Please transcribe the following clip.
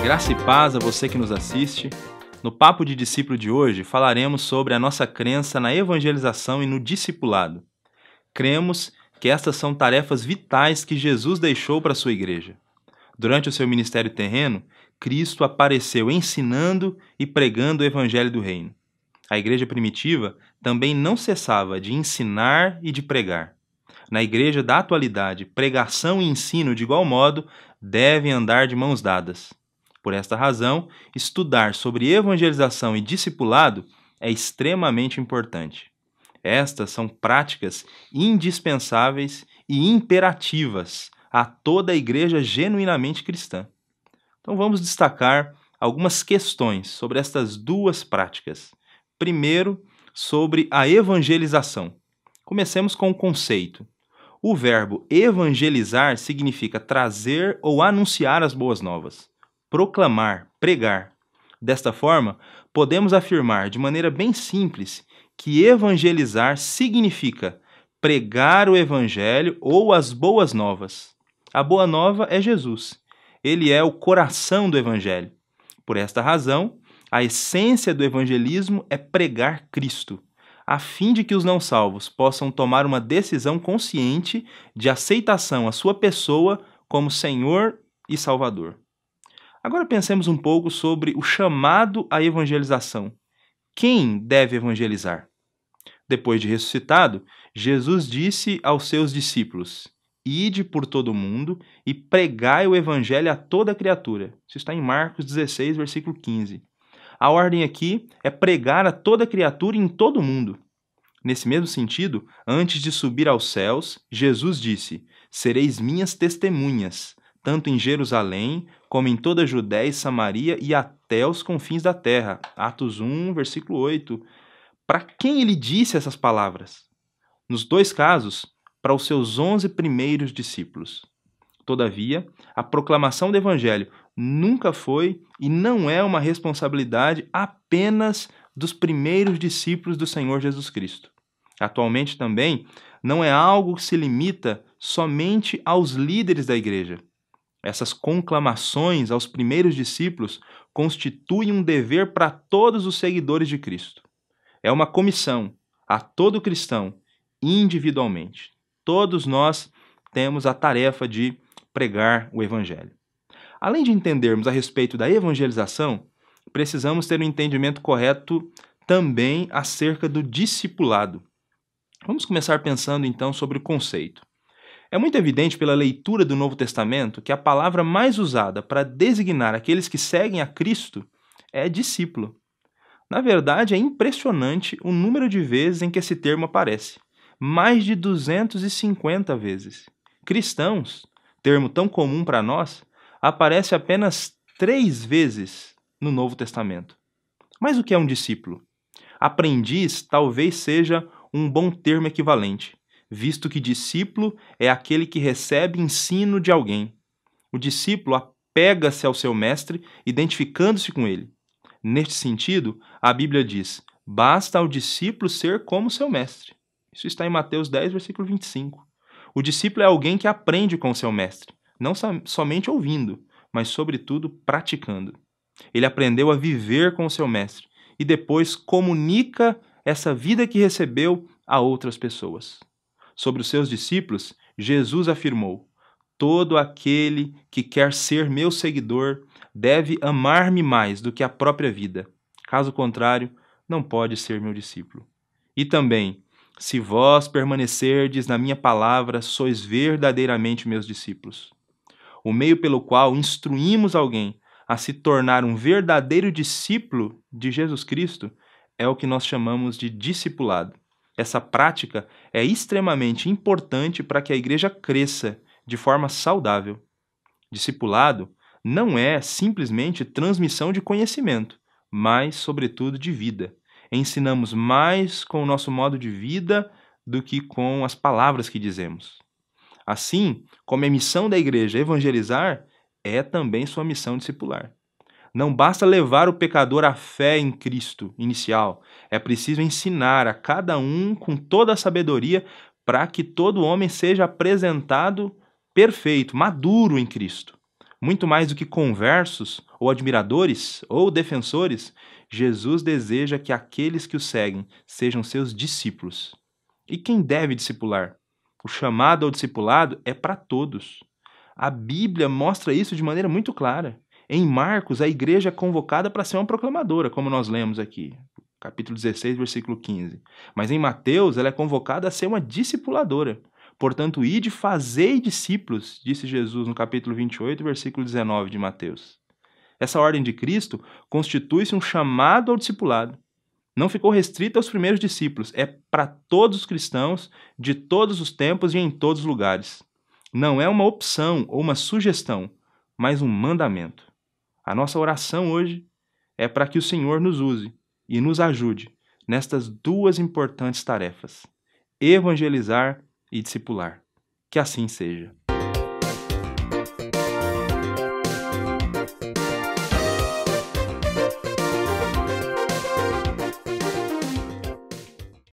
Graça e paz a você que nos assiste. No Papo de Discípulo de hoje, falaremos sobre a nossa crença na evangelização e no discipulado. Cremos que estas são tarefas vitais que Jesus deixou para a sua igreja. Durante o seu ministério terreno, Cristo apareceu ensinando e pregando o evangelho do reino. A igreja primitiva também não cessava de ensinar e de pregar. Na igreja da atualidade, pregação e ensino, de igual modo, devem andar de mãos dadas. Por esta razão, estudar sobre evangelização e discipulado é extremamente importante. Estas são práticas indispensáveis e imperativas a toda a igreja genuinamente cristã. Então vamos destacar algumas questões sobre estas duas práticas. Primeiro, sobre a evangelização. Comecemos com o conceito. O verbo evangelizar significa trazer ou anunciar as boas novas. Proclamar, pregar. Desta forma, podemos afirmar de maneira bem simples que evangelizar significa pregar o evangelho ou as boas novas. A boa nova é Jesus. Ele é o coração do evangelho. Por esta razão, a essência do evangelismo é pregar Cristo, a fim de que os não salvos possam tomar uma decisão consciente de aceitação à sua pessoa como Senhor e Salvador. Agora pensemos um pouco sobre o chamado à evangelização. Quem deve evangelizar? Depois de ressuscitado, Jesus disse aos seus discípulos: Ide por todo o mundo e pregai o evangelho a toda criatura. Isso está em Marcos 16, versículo 15. A ordem aqui é pregar a toda criatura em todo o mundo. Nesse mesmo sentido, antes de subir aos céus, Jesus disse: Sereis minhas testemunhas, tanto em Jerusalém, como em toda a Judéia e Samaria e até os confins da terra. Atos 1, versículo 8. Para quem ele disse essas palavras? Nos dois casos, para os seus 11 primeiros discípulos. Todavia, a proclamação do Evangelho nunca foi e não é uma responsabilidade apenas dos primeiros discípulos do Senhor Jesus Cristo. Atualmente também não é algo que se limita somente aos líderes da igreja. Essas conclamações aos primeiros discípulos constituem um dever para todos os seguidores de Cristo. É uma comissão a todo cristão, individualmente. Todos nós temos a tarefa de pregar o Evangelho. Além de entendermos a respeito da evangelização, precisamos ter um entendimento correto também acerca do discipulado. Vamos começar pensando então sobre o conceito. É muito evidente pela leitura do Novo Testamento que a palavra mais usada para designar aqueles que seguem a Cristo é discípulo. Na verdade, é impressionante o número de vezes em que esse termo aparece. Mais de 250 vezes. Cristãos, termo tão comum para nós, aparece apenas 3 vezes no Novo Testamento. Mas o que é um discípulo? Aprendiz talvez seja um bom termo equivalente, visto que discípulo é aquele que recebe ensino de alguém. O discípulo apega-se ao seu mestre, identificando-se com ele. Neste sentido, a Bíblia diz: basta ao discípulo ser como seu mestre. Isso está em Mateus 10, versículo 25. O discípulo é alguém que aprende com o seu mestre, não somente ouvindo, mas, sobretudo, praticando. Ele aprendeu a viver com o seu mestre e depois comunica essa vida que recebeu a outras pessoas. Sobre os seus discípulos, Jesus afirmou: todo aquele que quer ser meu seguidor deve amar-me mais do que a própria vida. Caso contrário, não pode ser meu discípulo. E também: se vós permanecerdes na minha palavra, sois verdadeiramente meus discípulos. O meio pelo qual instruímos alguém a se tornar um verdadeiro discípulo de Jesus Cristo é o que nós chamamos de discipulado. Essa prática é extremamente importante para que a igreja cresça de forma saudável. Discipulado não é simplesmente transmissão de conhecimento, mas, sobretudo, de vida. Ensinamos mais com o nosso modo de vida do que com as palavras que dizemos. Assim, como é missão da igreja evangelizar, é também sua missão discipular. Não basta levar o pecador à fé em Cristo inicial, é preciso ensinar a cada um com toda a sabedoria para que todo homem seja apresentado perfeito, maduro em Cristo. Muito mais do que conversos, ou admiradores, ou defensores, Jesus deseja que aqueles que o seguem sejam seus discípulos. E quem deve discipular? O chamado ao discipulado é para todos. A Bíblia mostra isso de maneira muito clara. Em Marcos, a igreja é convocada para ser uma proclamadora, como nós lemos aqui, capítulo 16, versículo 15. Mas em Mateus, ela é convocada a ser uma discipuladora. Portanto, ide fazei discípulos, disse Jesus no capítulo 28, versículo 19 de Mateus. Essa ordem de Cristo constitui-se um chamado ao discipulado. Não ficou restrita aos primeiros discípulos, é para todos os cristãos, de todos os tempos e em todos os lugares. Não é uma opção ou uma sugestão, mas um mandamento. A nossa oração hoje é para que o Senhor nos use e nos ajude nestas duas importantes tarefas: evangelizar e discipular. Que assim seja.